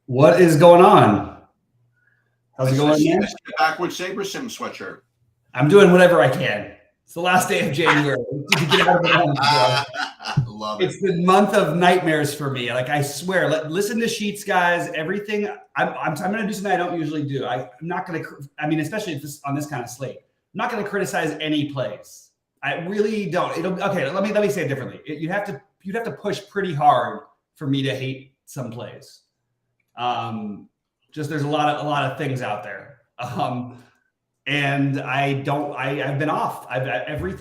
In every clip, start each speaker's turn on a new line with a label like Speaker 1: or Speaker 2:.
Speaker 1: What is going on? How's it
Speaker 2: Nice to
Speaker 1: going,
Speaker 2: see
Speaker 1: man?
Speaker 2: you back with Saber Sim sweatshirt.
Speaker 1: I'm doing whatever I can. It's the last day of January. To get out of the month, bro.
Speaker 2: Love it.
Speaker 1: It's the month of nightmares for me. Like I swear, listen to Sheets, guys. Everything. I'm going to do something I don't usually do. I'm not going to. I mean, especially if on this kind of slate, I'm not going to criticize any plays. I really don't. Okay. Let me say it differently. You'd have to push pretty hard for me to hate some plays. Just there's a lot of things out there. And I've been off. Every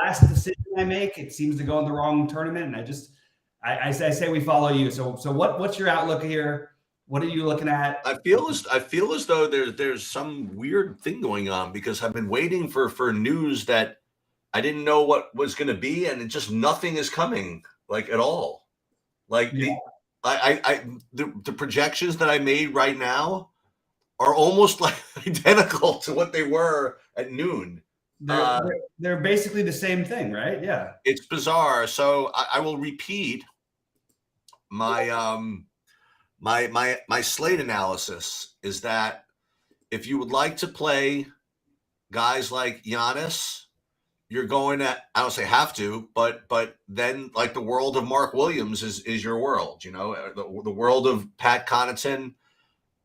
Speaker 1: last decision I make, it seems to go in the wrong tournament. And I say we follow you. So what's your outlook here? What are you looking at?
Speaker 2: I feel as though there's some weird thing going on because I've been waiting for news that I didn't know what was going to be, and it just nothing is coming like at all. Like
Speaker 1: Yeah.
Speaker 2: the projections that I made right now are almost like identical to what they were at noon.
Speaker 1: They're basically the same thing, right? Yeah.
Speaker 2: It's bizarre. So I will repeat my my slate analysis is that if you would like to play guys like Giannis, you're going to, I don't say have to, but then like the world of Mark Williams is your world, you know, the world of Pat Connaughton,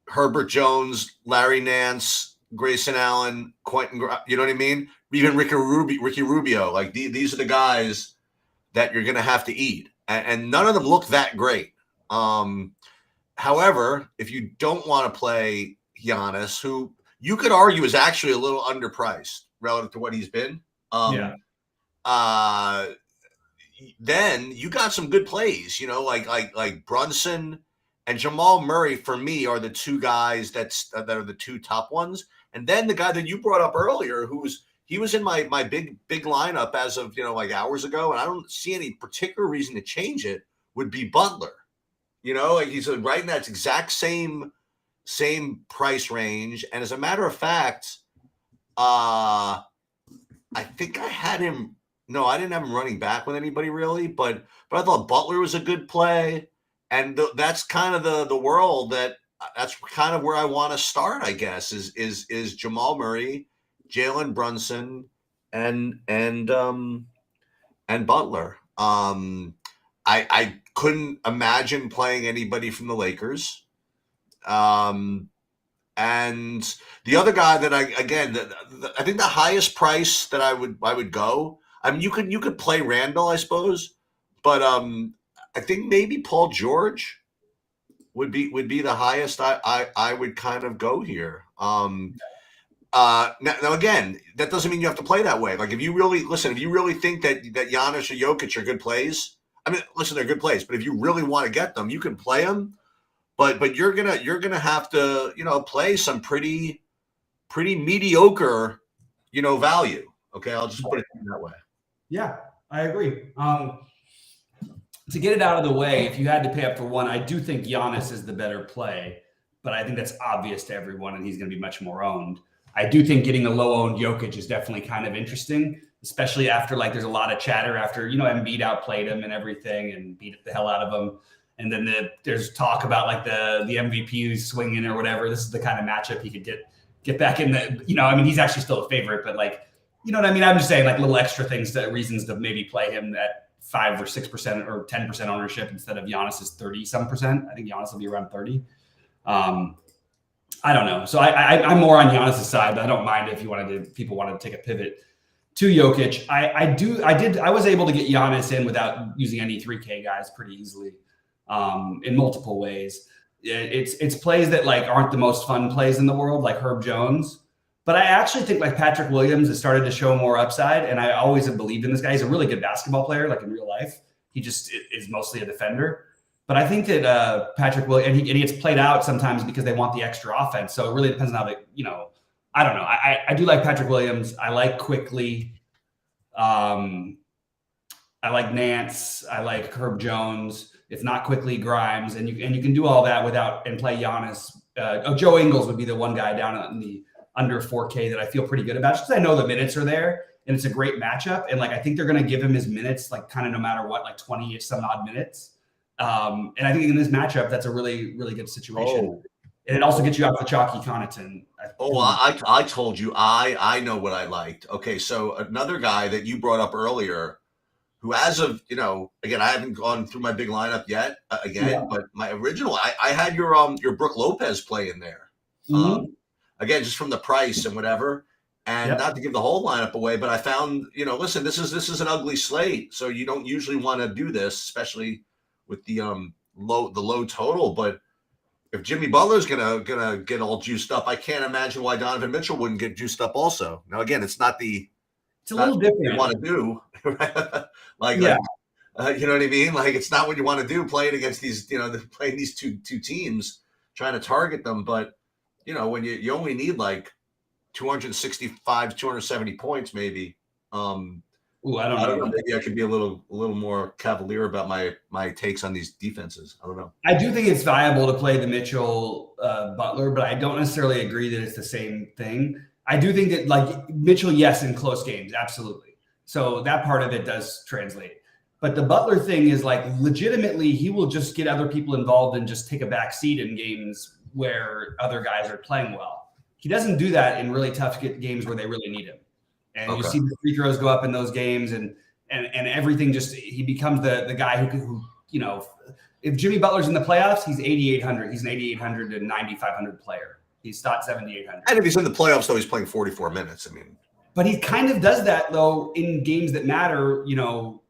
Speaker 2: Herbert Jones, Larry Nance, Grayson Allen, Quentin, you know what I mean? Even Ricky Rubio, like these are the guys that you're going to have to eat. And none of them look that great. However, if you don't want to play Giannis, who you could argue is actually a little underpriced relative to what he's been, then you got some good plays, you know, like Brunson and Jamal Murray for me are the two guys that are the two top ones. And then the guy that you brought up earlier, he was in my big lineup as of, you know, like hours ago, and I don't see any particular reason to change it, would be Butler. You know, like he's right in that exact same price range. And as a matter of fact, I think I had him. No, I didn't have him running back with anybody really, but I thought Butler was a good play, and that's kind of the world that's kind of where I want to start. I guess is Jamal Murray, Jalen Brunson, and Butler. I couldn't imagine playing anybody from the Lakers. And the other guy that I think the highest price that I would go. I mean, you could play Randall, I suppose, but I think maybe Paul George would be the highest I would kind of go here. Now again, that doesn't mean you have to play that way. Like if you really think that Giannis or Jokic are good plays, I mean, listen, they're good plays, but if you really want to get them, you can play them. But you're gonna have to, you know, play some pretty mediocre, you know, value. Okay, I'll just put it that way.
Speaker 1: Yeah, I agree. To get it out of the way, if you had to pay up for one, I do think Giannis is the better play, but I think that's obvious to everyone, and he's going to be much more owned. I do think getting a low-owned Jokic is definitely kind of interesting, especially after like there's a lot of chatter after, you know, Embiid outplayed him and everything and beat the hell out of him. And then there's talk about like the MVP swinging or whatever. This is the kind of matchup he could get back in the, you know, I mean, he's actually still a favorite, but like, you know what I mean? I'm just saying like little extra reasons to maybe play him at 5 or 6% or 10% ownership instead of Giannis's 30-some%. I think Giannis will be around 30. I don't know. So I'm more on Giannis's side, but I don't mind if people wanted to take a pivot to Jokic. I was able to get Giannis in without using any 3K guys pretty easily. In multiple ways. It's plays that like aren't the most fun plays in the world, like Herb Jones. But I actually think like Patrick Williams has started to show more upside, and I always have believed in this guy. He's a really good basketball player, like in real life. He just is mostly a defender. But I think that Patrick Williams, and he gets played out sometimes because they want the extra offense. So it really depends on how they, you know, I don't know. I do like Patrick Williams. I like Quickly. I like Nance. I like Herb Jones. If not Quickly, Grimes, and you can do all that without and play Giannis. Joe Ingles would be the one guy down in the under 4K that I feel pretty good about, just because I know the minutes are there and it's a great matchup. And like I think they're going to give him his minutes, like kind of no matter what, like 20 some odd minutes. And I think in this matchup, that's a really, really good situation.
Speaker 2: Oh,
Speaker 1: And it also gets you out the chalky Connaughton.
Speaker 2: I told you I know what I liked. Okay, so another guy that you brought up earlier, who as of again I haven't gone through my big lineup yet
Speaker 1: Yeah.
Speaker 2: but my original I had your Brooke Lopez play in there.
Speaker 1: Mhm.
Speaker 2: Again, just from the price and whatever. And
Speaker 1: Yep.
Speaker 2: not to give the whole lineup away, but I found, listen, this is an ugly slate, so you don't usually want to do this, especially with the low total. But if Jimmy Butler's gonna get all juiced up, I can't imagine why Donovan Mitchell wouldn't get juiced up also. Now, again, it's not
Speaker 1: It's a little
Speaker 2: what you
Speaker 1: different.
Speaker 2: want to do,
Speaker 1: Yeah.
Speaker 2: you know what I mean? Like, it's not what you want to do playing against these, playing these two teams, trying to target them. But when you only need like 265, 270 points, maybe.
Speaker 1: Ooh, I don't
Speaker 2: I
Speaker 1: know
Speaker 2: don't know.
Speaker 1: about that.
Speaker 2: Maybe I could be a little more cavalier about my takes on these defenses. I don't know.
Speaker 1: I do think it's viable to play the Mitchell Butler, but I don't necessarily agree that it's the same thing. I do think that like Mitchell, yes, in close games, absolutely. So that part of it does translate. But the Butler thing is like legitimately, he will just get other people involved and just take a back seat in games where other guys are playing well. He doesn't do that in really tough games where they really need him. And you see the free throws go up in those games, and everything just he becomes the guy who if Jimmy Butler's in the playoffs, he's 8,800. He's an 8,800 to 9,500 player. He's not 7,800.
Speaker 2: And if he's in the playoffs, though, he's playing 44 minutes. I mean,
Speaker 1: but he kind of does that though in games that matter. Well,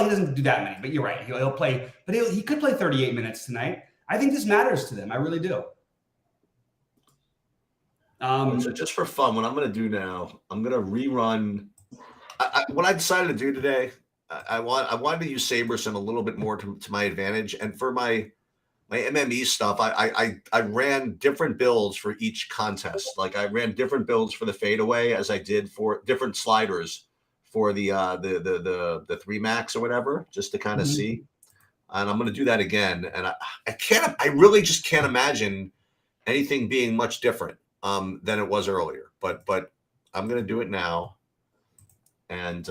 Speaker 1: he doesn't do that many, but you're right. He'll play, but he could play 38 minutes tonight. I think this matters to them. I really do.
Speaker 2: So just for fun, what I'm going to do now, I'm going to rerun. What I decided to do today, I wanted to use Saberson a little bit more to my advantage, and for my MME stuff, I ran different builds for each contest. Like I ran different builds for the fadeaway as I did for different sliders for the 3 max or whatever, just to kind of see. And I'm going to do that again. And I really just can't imagine anything being much different than it was earlier. But I'm going to do it now and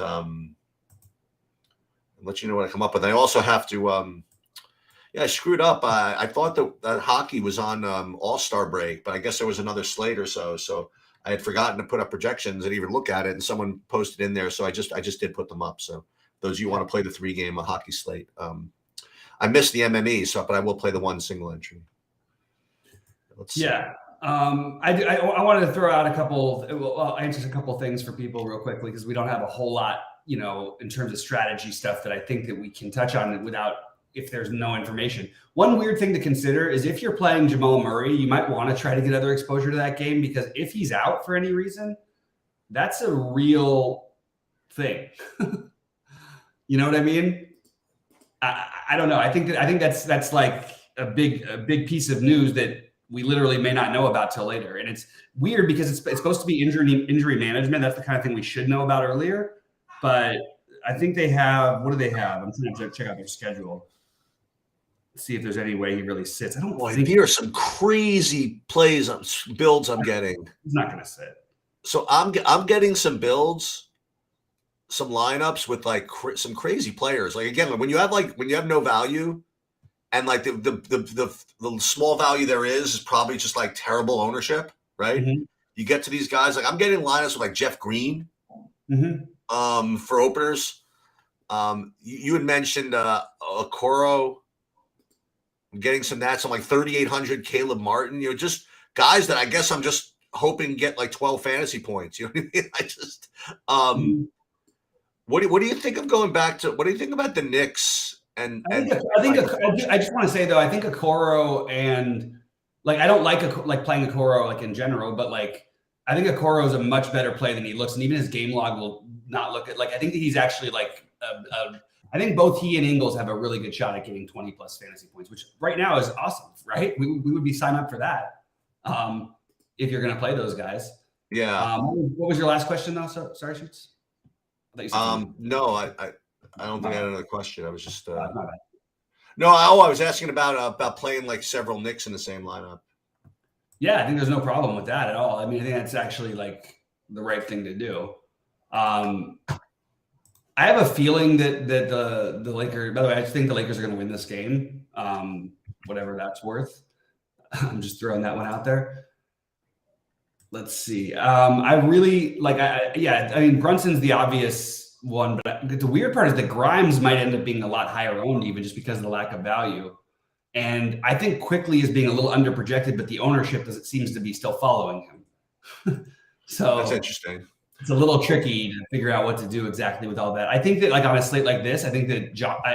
Speaker 2: let you know what I come up with. I also have to. I screwed up. I thought that hockey was on All-Star break, but I guess there was another slate or so. So I had forgotten to put up projections and even look at it, and someone posted in there. So I just did put them up. So those of you want to play the 3-game hockey slate. I missed the MME, but I will play the 1 single entry. Let's see.
Speaker 1: Yeah. I wanted to throw out a couple. I'll answer a couple things for people real quickly because we don't have a whole lot, in terms of strategy stuff that I think that we can touch on without if there's no information. One weird thing to consider is if you're playing Jamal Murray, you might want to try to get other exposure to that game because if he's out for any reason, that's a real thing. You know what I mean? I don't know. I think that's like a big piece of news that we literally may not know about till later. And it's weird because it's supposed to be injury management. That's the kind of thing we should know about earlier. But I think they have, what do they have? I'm trying to check out their schedule. See if there's any way he really sits. I don't think
Speaker 2: here are some crazy builds I'm getting.
Speaker 1: He's not going to sit.
Speaker 2: So I'm getting some builds, some lineups with like some crazy players. Like again, when you have no value, and like the small value there is probably just like terrible ownership, right? Mm-hmm. You get to these guys like I'm getting lineups with like Jeff Green, for openers. You had mentioned Okoro. I'm getting some that. Some like 3,800 Caleb Martin. Just guys that I guess I'm just hoping get like 12 fantasy points. You know what I mean? I just what do you think of going back to? What do you think about the Knicks? I
Speaker 1: just want to say though, I think Okoro and like I don't like playing Okoro like in general, but like I think Okoro is a much better play than he looks, and even his game log will not look at like I think that he's actually like I think both he and Ingles have a really good shot at getting 20 plus fantasy points, which right now is awesome, right? We would be signed up for that if you're going to play those guys.
Speaker 2: Yeah.
Speaker 1: What was your last question though? Sorry, Shoots.
Speaker 2: No, I don't think I had another question. I was just I was asking about playing like several Knicks in the same lineup.
Speaker 1: Yeah, I think there's no problem with that at all. I mean, I think that's actually like the right thing to do. I have a feeling that the Lakers. By the way, I think the Lakers are going to win this game, whatever that's worth. I'm just throwing that one out there. Let's see. I really like. I mean, Brunson's the obvious one, but the weird part is that Grimes might end up being a lot higher owned, even just because of the lack of value. And I think Quickly is being a little underprojected, but the ownership seems to be still following him. So
Speaker 2: That's interesting.
Speaker 1: It's a little tricky to figure out what to do exactly with all that. I think that like on a slate like this, I think that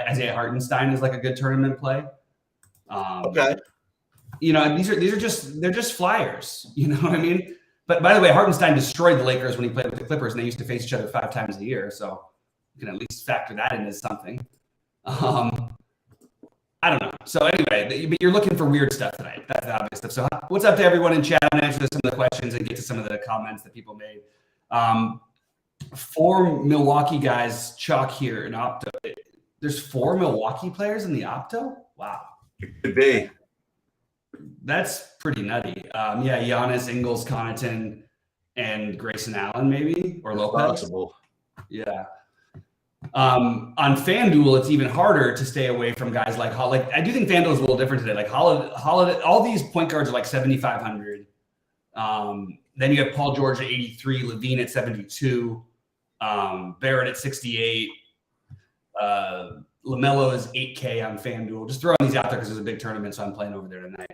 Speaker 1: Isaiah Hartenstein is like a good tournament play.
Speaker 2: Okay.
Speaker 1: You know, they're just flyers. You know what I mean? But by the way, Hartenstein destroyed the Lakers when he played with the Clippers, and they used to face each other 5 times a year. So you can at least factor that in as something. I don't know. So anyway, but you're looking for weird stuff tonight. That's the obvious stuff. So what's up to everyone in chat? I'm going to answer some of the questions and get to some of the comments that people made. 4 Milwaukee guys chalk here in Opto. There's 4 Milwaukee players in the Opto? Wow.
Speaker 2: It could be.
Speaker 1: That's pretty nutty. Yeah, Giannis, Ingles, Connaughton, and Grayson Allen, maybe, or Lopez.
Speaker 2: Possible.
Speaker 1: Yeah. On FanDuel, it's even harder to stay away from guys like Holiday. I do think FanDuel is a little different today. Like Holiday, all these point guards are like 7,500. Then you have Paul George at 83, Levine at 72, Barrett at 68. LaMelo is 8K on FanDuel. Just throwing these out there because there's a big tournament, so I'm playing over there tonight.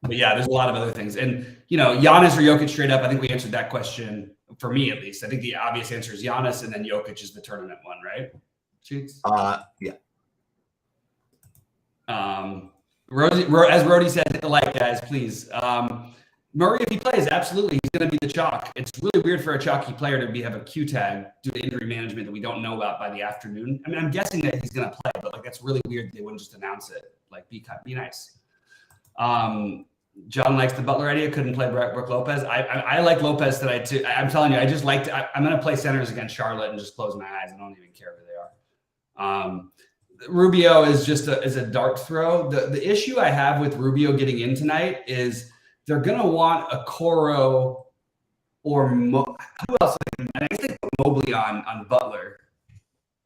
Speaker 1: But yeah, there's a lot of other things. And, you know, Giannis or Jokic straight up, I think we answered that question, for me at least. I think the obvious answer is Giannis, and then Jokic is the tournament one, right? Cheats?
Speaker 2: Yeah.
Speaker 1: As Rody said, hit the like, guys, please. Murray, if he plays, absolutely, he's going to be the chalk. It's really weird for a chalky player to have a Q tag due to injury management that we don't know about by the afternoon. I mean, I'm guessing that he's going to play, but like that's really weird. They wouldn't just announce it. Like, be nice. John likes the Butler idea. Couldn't play Brook Lopez. I like Lopez tonight too. I'm telling you, I just like. I'm going to play centers against Charlotte and just close my eyes. I don't even care who they are. Rubio is just a dart throw. The issue I have with Rubio getting in tonight is they're going to want a Coro or who else? I guess they put Mobley on Butler.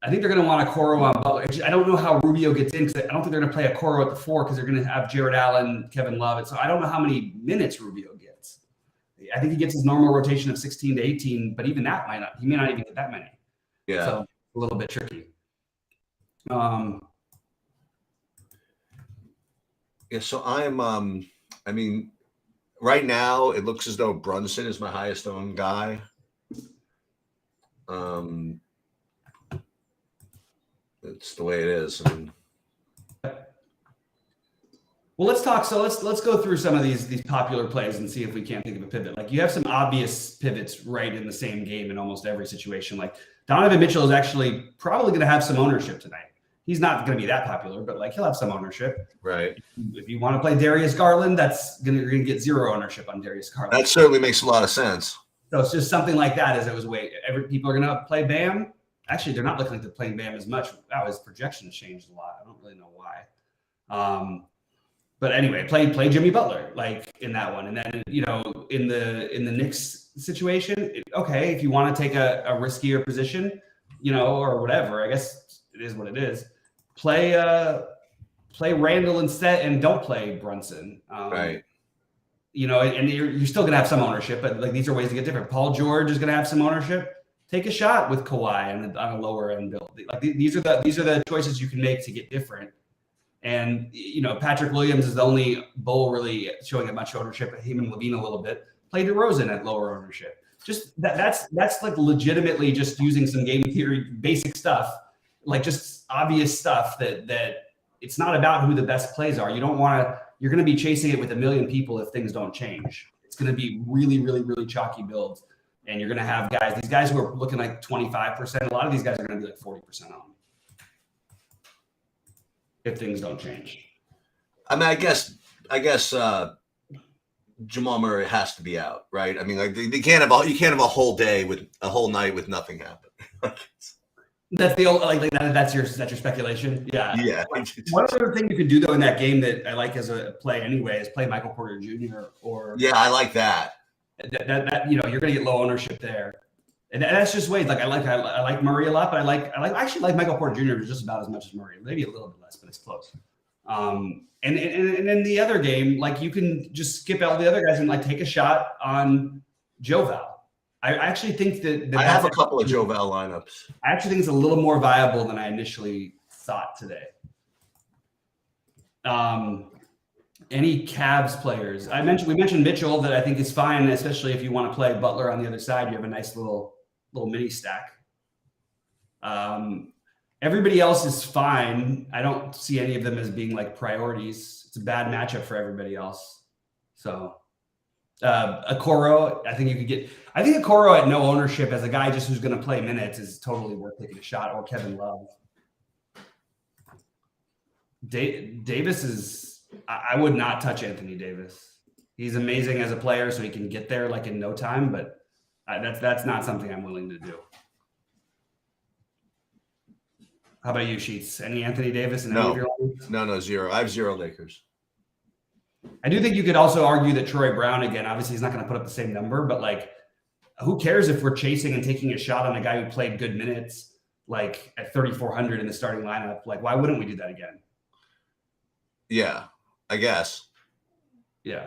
Speaker 1: I think they're going to want a Coro on Butler. I don't know how Rubio gets in because I don't think they're going to play a Coro at the 4 because they're going to have Jared Allen, Kevin Love. So I don't know how many minutes Rubio gets. I think he gets his normal rotation of 16 to 18, but even that he may not even get that many.
Speaker 2: Yeah.
Speaker 1: So a little bit tricky.
Speaker 2: Yeah, so I mean, right now it looks as though Brunson is my highest owned guy. It's the way it is.
Speaker 1: Well, let's talk. So let's go through some of these popular plays and see if we can't think of a pivot. Like you have some obvious pivots right in the same game in almost every situation. Like Donovan Mitchell is actually probably going to have some ownership tonight. He's not going to be that popular, but like he'll have some ownership.
Speaker 2: Right.
Speaker 1: If you want to play Darius Garland, you're going to get 0 ownership on Darius Garland.
Speaker 2: That certainly makes a lot of sense.
Speaker 1: So it's just something like that. As it was people are going to play Bam. Actually, they're not looking like they're playing Bam as much. Wow, his projections changed a lot. I don't really know why. But anyway, play Jimmy Butler like in that one, and then in the Knicks situation, okay, if you want to take a riskier position, or whatever, I guess it is what it is. Play Randall instead, and don't play Brunson.
Speaker 2: Right.
Speaker 1: And you're still gonna have some ownership, but like these are ways to get different. Paul George is gonna have some ownership. Take a shot with Kawhi on a lower end build. Like these are the choices you can make to get different. And Patrick Williams is the only bull really showing a much ownership. Him and Levine a little bit. Play DeRozan at lower ownership. Just that's like legitimately just using some game theory basic stuff, like just obvious stuff that it's not about who the best plays are. You're going to be chasing it with a million people if things don't change. It's going to be really, really, really chalky builds. And you're going to have these guys who are looking like 25%. A lot of these guys are going to be like 40% on if things don't change.
Speaker 2: I mean, I guess Jamal Murray has to be out, right? I mean, like you can't have a whole night with nothing happen.
Speaker 1: That's the old that's your speculation. Yeah.
Speaker 2: Yeah.
Speaker 1: One other thing you could do though in that game that I like as a play anyway is play Michael Porter Jr. or
Speaker 2: yeah, I like that.
Speaker 1: That you're going to get low ownership there, And that's just Wade. Like I like Murray a lot, but I actually like Michael Porter Jr. just about as much as Murray, maybe a little bit less, but it's close. And in the other game, like you can just skip all the other guys and like take a shot on Joval. I actually think that
Speaker 2: I have a couple of Joval lineups.
Speaker 1: I actually think it's a little more viable than I initially thought today. Any Cavs players? We mentioned Mitchell that I think is fine, especially if you want to play Butler on the other side. You have a nice little mini stack. Everybody else is fine. I don't see any of them as being like priorities. It's a bad matchup for everybody else. So Okoro, I think Okoro at no ownership as a guy just who's going to play minutes is totally worth taking a shot, or Kevin Love. Davis is, I would not touch Anthony Davis. He's amazing as a player, so he can get there like in no time, but that's not something I'm willing to do. How about you, Sheets? Any Anthony Davis in any of your leagues?
Speaker 2: No, zero. I have 0 Lakers.
Speaker 1: I do think you could also argue that Troy Brown, again, obviously he's not going to put up the same number, but like, who cares if we're chasing and taking a shot on a guy who played good minutes, like at 3,400 in the starting lineup? Like, why wouldn't we do that again?
Speaker 2: Yeah, I guess.
Speaker 1: Yeah.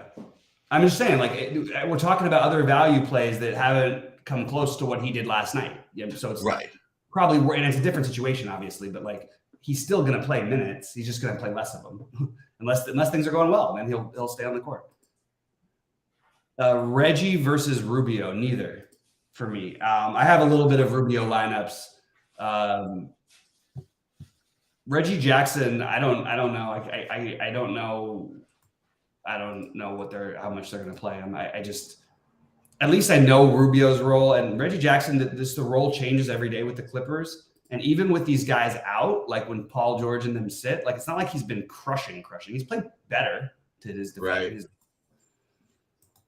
Speaker 1: I'm just saying, like, we're talking about other value plays that haven't come close to what he did last night. Yeah, so it's
Speaker 2: right.
Speaker 1: Probably, and it's a different situation, obviously, but like, he's still going to play minutes. He's just going to play less of them. Unless things are going well, then he'll stay on the court. Reggie versus Rubio, neither for me. I have a little bit of Rubio lineups. Reggie Jackson, I don't know. I don't know. I don't know how much they're going to play him. I just, at least I know Rubio's role, and Reggie Jackson. The role changes every day with the Clippers. And even with these guys out, like when Paul George and them sit, like it's not like he's been crushing. He's played better to his defense.
Speaker 2: Right.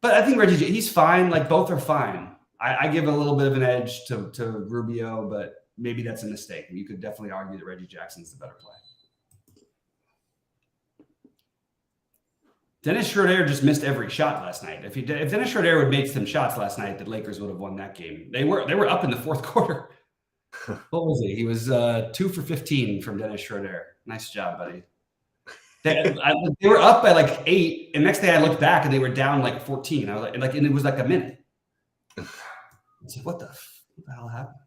Speaker 1: But I think Reggie, he's fine. Like both are fine. I give a little bit of an edge to Rubio, but maybe that's a mistake. You could definitely argue that Reggie Jackson's the better play. Dennis Schroeder just missed every shot last night. If Dennis Schroeder would make some shots last night, the Lakers would have won that game. They were up in the fourth quarter. What was he? He was 2 for 15 from Dennis Schroeder. Nice job, buddy. They were up by like 8, and next day I looked back and they were down like 14. I was like, and it was like a minute. I was like, what the hell happened?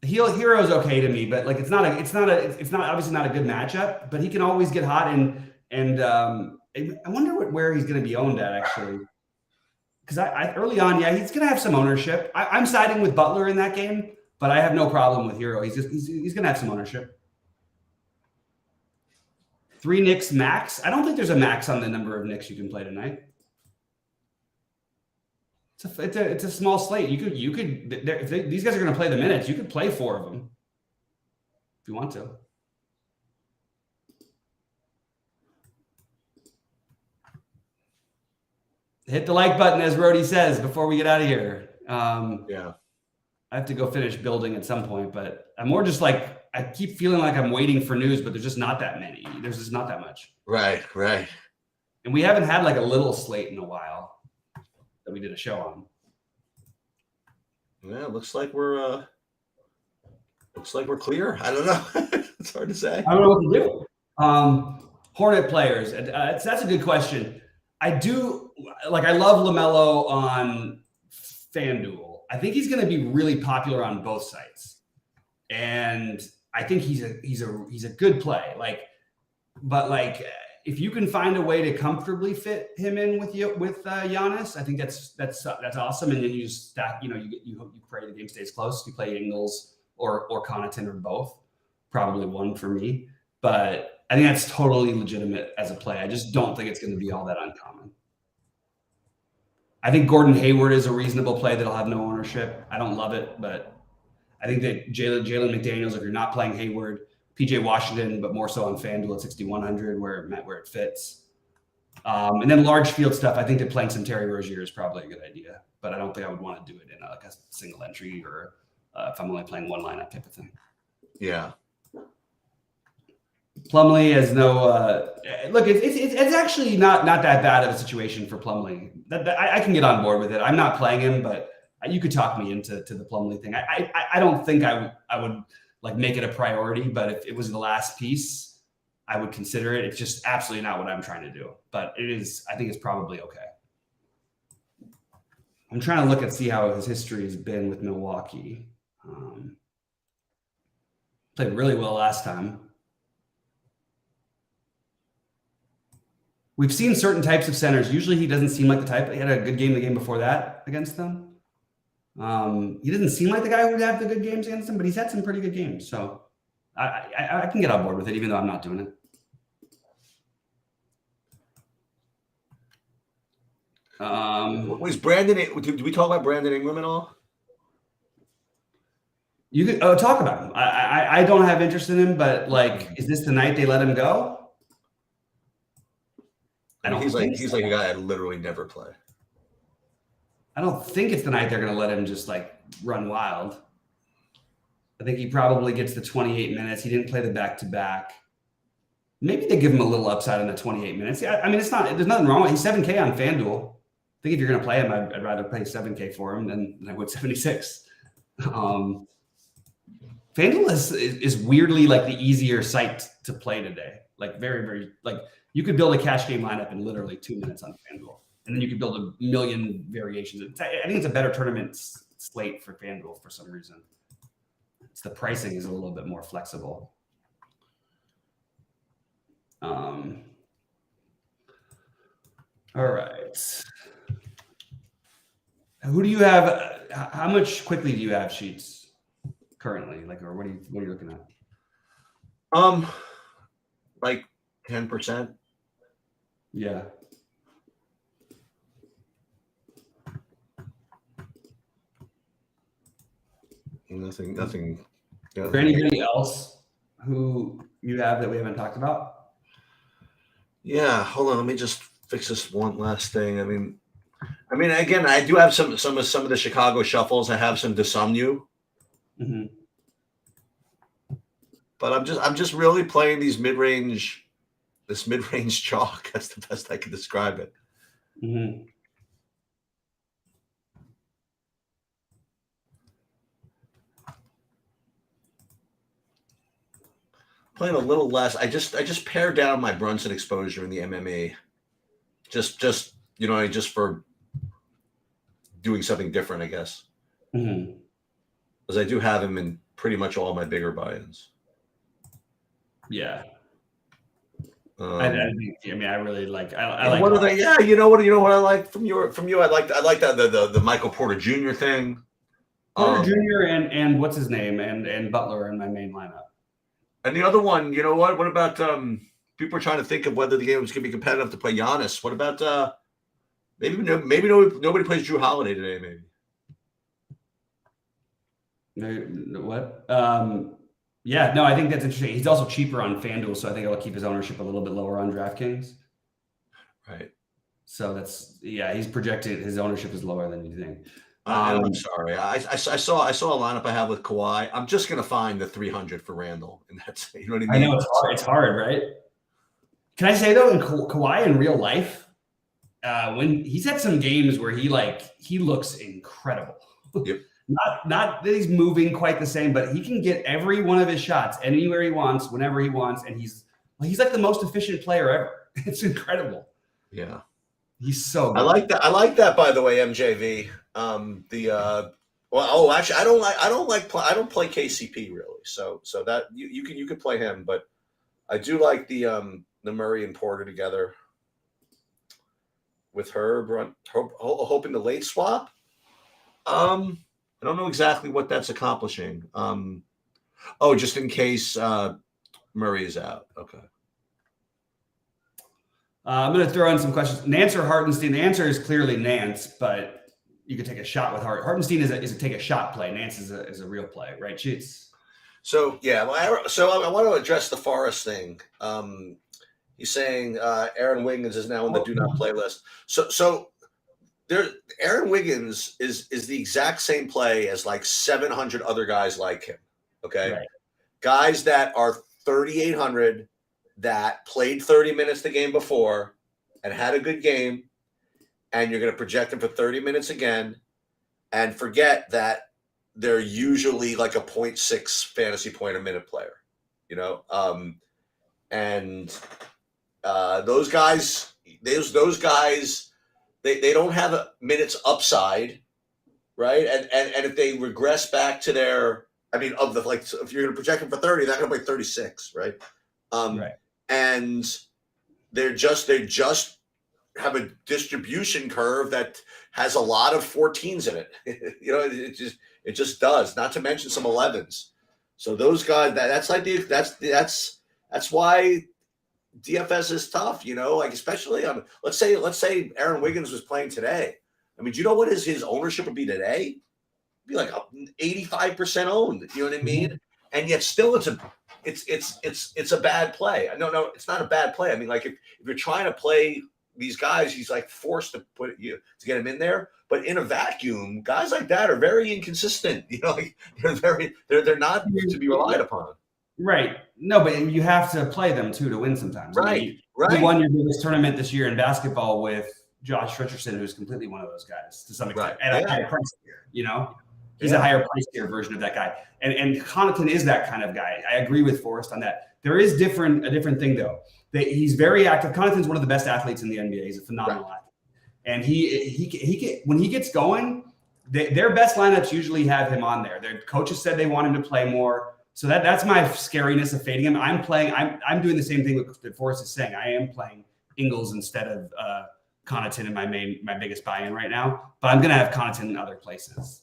Speaker 1: Hero's okay to me, but like it's not obviously not a good matchup. But he can always get hot and I wonder where he's going to be owned at, actually. Because I early on, yeah, he's going to have some ownership. I'm siding with Butler in that game, but I have no problem with Hero. He's going to have some ownership. 3 Knicks max. I don't think there's a max on the number of Knicks you can play tonight. It's a small slate. You could if these guys are going to play the minutes, you could play 4 of them if you want to. Hit the like button, as Rody says, before we get out of here.
Speaker 2: Yeah.
Speaker 1: I have to go finish building at some point, but I'm more just like, I keep feeling like I'm waiting for news, but there's just not that many. There's just not that much.
Speaker 2: Right.
Speaker 1: And we haven't had like a little slate in a while that we did a show on.
Speaker 2: Yeah, looks like we're clear. I don't know. It's hard to say.
Speaker 1: I don't know what to do. Hornet players. That's a good question. I love LaMelo on FanDuel. I think he's going to be really popular on both sites, and I think he's a good play. But if you can find a way to comfortably fit him in with Giannis, I think that's awesome. And then you just stack. You pray the game stays close. You play Ingles or Connaughton or both. Probably one for me, but I think that's totally legitimate as a play. I just don't think it's going to be all that uncommon. I think Gordon Hayward is a reasonable play that'll have no ownership. I don't love it, but I think that Jalen McDaniels, if you're not playing Hayward, PJ Washington, but more so on FanDuel at 6,100 where it fits. And then large field stuff, I think that playing some Terry Rozier is probably a good idea, but I don't think I would want to do it in a single entry or if I'm only playing one lineup type of thing.
Speaker 2: Yeah.
Speaker 1: Plumlee has no look. It's actually not that bad of a situation for Plumlee. I can get on board with it. I'm not playing him, but you could talk me into the Plumlee thing. I don't think I would like make it a priority, but if it was the last piece, I would consider it. It's just absolutely not what I'm trying to do, but it is. I think it's probably okay. I'm trying to look and see how his history has been with Milwaukee. Played really well last time. We've seen certain types of centers. Usually he doesn't seem like the type. He had a good game the game before that against them. He doesn't seem like the guy who would have the good games against them, but he's had some pretty good games. So I can get on board with it, even though I'm not doing it.
Speaker 2: Was Brandon? Did we talk about Brandon Ingram at all?
Speaker 1: You could talk about him. I don't have interest in him, but like, is this the night they let him go?
Speaker 2: I don't. He's like a guy I literally never play.
Speaker 1: I don't think it's the night they're going to let him just like run wild. I think he probably gets the 28 minutes. He didn't play the back-to-back. Maybe they give him a little upside on the 28 minutes. Yeah, I mean, it's not. There's nothing wrong with it. He's 7K on FanDuel. I think if you're going to play him, I'd rather pay 7K for him than I would 76. FanDuel is weirdly like the easier site to play today. Like very, very like you could build a cash game lineup in literally 2 minutes on FanDuel, and then you could build a million variations. I think it's a better tournament slate for FanDuel for some reason. It's the pricing is a little bit more flexible. All right. Who do you have? How much quickly do you have sheets currently? Like, or what are you looking at?
Speaker 2: Like 10%.
Speaker 1: Yeah.
Speaker 2: Nothing.
Speaker 1: For anybody else who you have that we haven't talked about?
Speaker 2: Yeah, hold on. Let me just fix this one last thing. I mean, again, I do have some of the Chicago shuffles. I have some Desumnu, but I'm just really playing this mid-range chalk. That's the best I can describe it. Playing a little less. I just pared down my Brunson exposure in the MMA. Just for doing something different, I guess. Because I do have him in pretty much all my bigger buy-ins.
Speaker 1: Yeah. I really like. I like.
Speaker 2: What are they? Yeah, you know what I like from you. I like that the Michael Porter Jr. thing.
Speaker 1: Porter Jr. and what's his name and Butler in my main lineup.
Speaker 2: And the other one, you know what? What about people are trying to think of whether the game was going to be competitive to play Giannis? What about maybe nobody plays Drew Holiday today? Maybe.
Speaker 1: What? Yeah, no, I think that's interesting. He's also cheaper on FanDuel, so I think it'll keep his ownership a little bit lower on DraftKings.
Speaker 2: Right.
Speaker 1: So he's projected his ownership is lower than you think.
Speaker 2: I'm sorry. I saw a lineup I have with Kawhi. I'm just gonna find the 300 for Randall, and that's you know what I mean.
Speaker 1: I know it's hard, right? Can I say though, in Kawhi in real life, when he's had some games where he looks incredible.
Speaker 2: Yep.
Speaker 1: Not that he's moving quite the same, but he can get every one of his shots anywhere he wants, whenever he wants, and he's like the most efficient player ever. It's incredible.
Speaker 2: Yeah.
Speaker 1: He's so good.
Speaker 2: I like that, by the way, MJV. Actually, I don't play KCP really. So that you could play him, but I do like the Murray and Porter together with Herb, hoping the late swap. I don't know exactly what that's accomplishing. Just in case Murray is out. Okay.
Speaker 1: I'm going to throw in some questions. Nance or Hartenstein? The answer is clearly Nance, but you could take a shot with Hartenstein is a take a shot play. Nance is a real play, right? Sheets.
Speaker 2: So yeah, I want to address the Forest thing. He's saying Aaron Wiggins is now on the do not play list. So Aaron Wiggins is the exact same play as like 700 other guys like him. Okay, right. Guys that are 3,800 that played 30 minutes the game before and had a good game, and you're going to project them for 30 minutes again, and forget that they're usually like a 0.6 fantasy point a minute player, and those guys, those guys, they don't have a minutes upside, right? And if they regress back to their, I mean, of the if you're going to project them for 30, they're going to play 36, right?
Speaker 1: Right.
Speaker 2: And they just have a distribution curve that has a lot of 14s in it. It just does. Not to mention some 11s. So those guys, that's why DFS is tough. Especially on let's say Aaron Wiggins was playing today. I mean, do you know what his ownership would be today? It'd be like 85% owned. You know what I mean? And yet still it's a bad play. No, it's not a bad play. I mean, like if you're trying to play these guys, he's like forced to to get him in there. But in a vacuum, guys like that are very inconsistent. They're not to be relied upon.
Speaker 1: Right. No, but you have to play them too to win sometimes.
Speaker 2: Right.
Speaker 1: I mean,
Speaker 2: right.
Speaker 1: You won your biggest tournament this year in basketball with Josh Richardson, who's completely one of those guys to some extent, at a higher price tier. He's a higher price tier version of that guy. And Connaughton is that kind of guy. I agree with Forrest on that. There is a different thing though. He's very active. Connaughton's one of the best athletes in the NBA. He's a phenomenal athlete. And he when he gets going, their best lineups usually have him on there. Their coaches said they want him to play more. So that's my scariness of fading him. I'm doing the same thing that Forrest is saying. I am playing Ingles instead of Connaughton in my biggest buy-in right now. But I'm gonna have Connaughton in other places.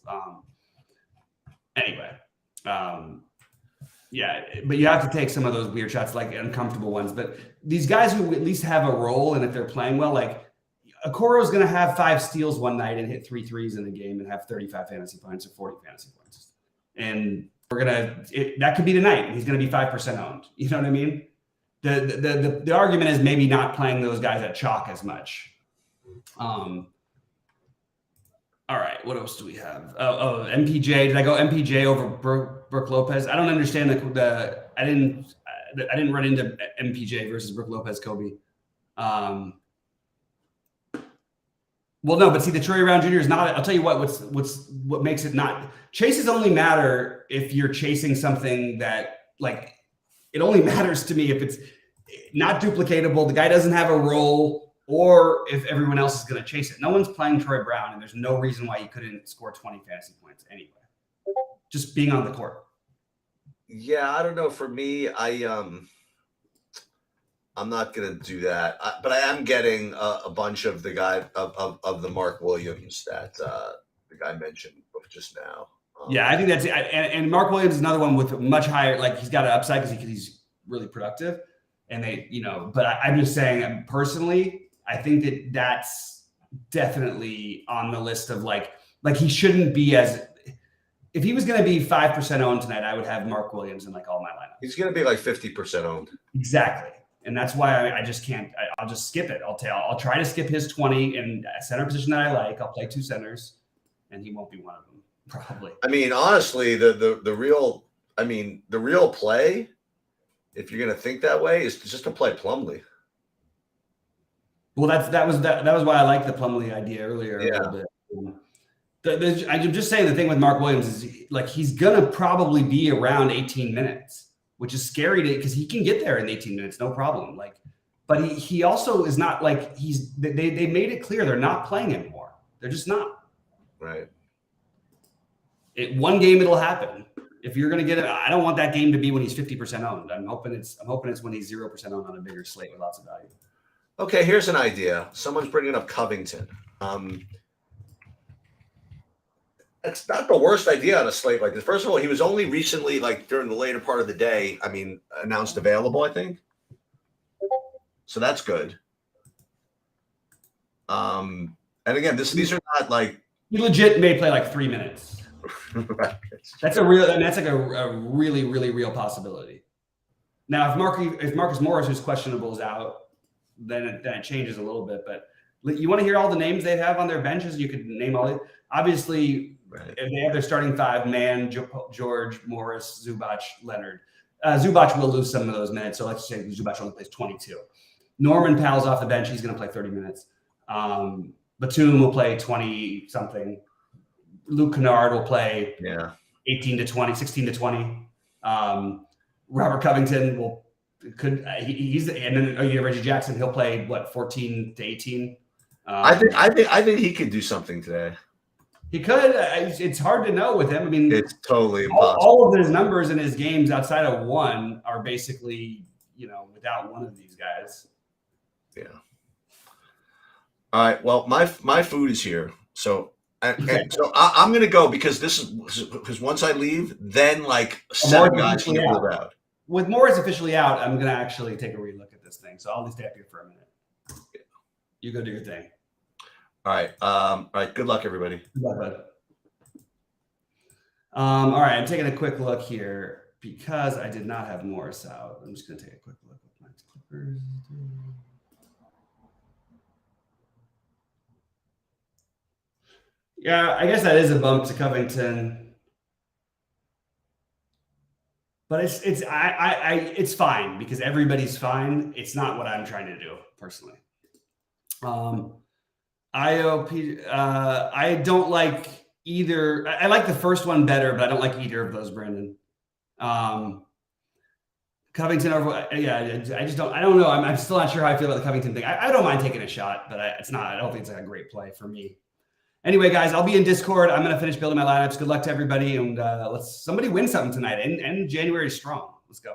Speaker 1: Yeah, but you have to take some of those weird shots, like uncomfortable ones. But these guys who at least have a role, and if they're playing well, like Okoro's going to have 5 steals one night and hit 3 threes in the game and have 35 fantasy points or 40 fantasy points. And that could be the night. He's going to be 5% owned. You know what I mean? The argument is maybe not playing those guys at chalk as much. All right, what else do we have? MPJ. Did I go MPJ over Brooke Lopez? I don't understand I didn't run into MPJ versus Brooke Lopez, Kobe. Well, no, but see, the Troy Brown Jr. is not. I'll tell you what makes it not. Chases only matter if you're chasing something that it only matters to me if it's not duplicatable. The guy doesn't have a role, or if everyone else is going to chase it. No one's playing Troy Brown, and there's no reason why he couldn't score 20 fantasy points anyway. Just being on the court.
Speaker 2: Yeah, I don't know. For me, I'm not going to do that, but I am getting a bunch of the guy of the Mark Williams that the guy mentioned just now.
Speaker 1: Yeah, I think that's it. And Mark Williams is another one with a much higher, he's got an upside because he's really productive. And but I'm just saying personally, I think that's definitely on the list of he shouldn't be if he was going to be 5% owned tonight, I would have Mark Williams in all my lineups.
Speaker 2: He's going to be 50% owned.
Speaker 1: Exactly. And that's why I just can't. I'll just skip it. I'll try to skip his 20 in a center position that I like. I'll play 2 centers, and he won't be one of them probably.
Speaker 2: I mean, honestly, the real play, if you're going to think that way, is just to play Plumlee.
Speaker 1: Well, that was why I liked the Plumlee idea earlier a little bit. I'm just saying the thing with Mark Williams is he's gonna probably be around 18 minutes. Which is scary because he can get there in 18 minutes, no problem. But he also is not they made it clear they're not playing anymore. They're just not.
Speaker 2: Right.
Speaker 1: One game it'll happen. If you're gonna get it, I don't want that game to be when he's 50% owned. I'm hoping it's when he's 0% owned on a bigger slate with lots of value.
Speaker 2: Okay, here's an idea. Someone's bringing up Covington. It's not the worst idea on a slate like this. First of all, he was only recently, during the later part of the day, announced available, I think. So that's good. And again, these are not
Speaker 1: he legit may play 3 minutes. That's a really, really real possibility. Now, if Marcus Morris, who's questionable, is out, then it changes a little bit. But you want to hear all the names they have on their benches? You could name all. Obviously, right. They have their starting 5: Mann, George, Morris, Zubac, Leonard. Zubac will lose some of those minutes. So let's say Zubac only plays 22. Norman Powell's off the bench. He's going to play 30 minutes. Batum will play 20 something. Luke Kennard will play 18 to 20, 16 to 20. Robert Covington he's and then Reggie Jackson, he'll play 14 to 18.
Speaker 2: I think he could do something today.
Speaker 1: He could. It's hard to know with him. I mean,
Speaker 2: it's totally impossible.
Speaker 1: All of his numbers in his games outside of one are basically, without one of these guys.
Speaker 2: Yeah. All right. Well, my food is here. So, so I'm going to go because once I leave, then like 7 guys can pull out.
Speaker 1: With Morris officially out, I'm going to actually take a relook at this thing. So I'll just stay up here for a minute. Yeah. You go do your thing.
Speaker 2: All right. All right. Good luck, everybody.
Speaker 1: Good luck, bud. All right. I'm taking a quick look here because I did not have Morris out. I'm just going to take a quick look at my Clippers. Yeah, I guess that is a bump to Covington, but it's fine because everybody's fine. It's not what I'm trying to do personally. IOP, I don't like either. I like the first one better, but I don't like either of those, Brandon. Covington over, I just don't. I don't know. I'm still not sure how I feel about the Covington thing. I don't mind taking a shot, but I don't think it's a great play for me. Anyway, guys, I'll be in Discord. I'm going to finish building my lineups. Good luck to everybody, and let's somebody win something tonight. And January is strong. Let's go.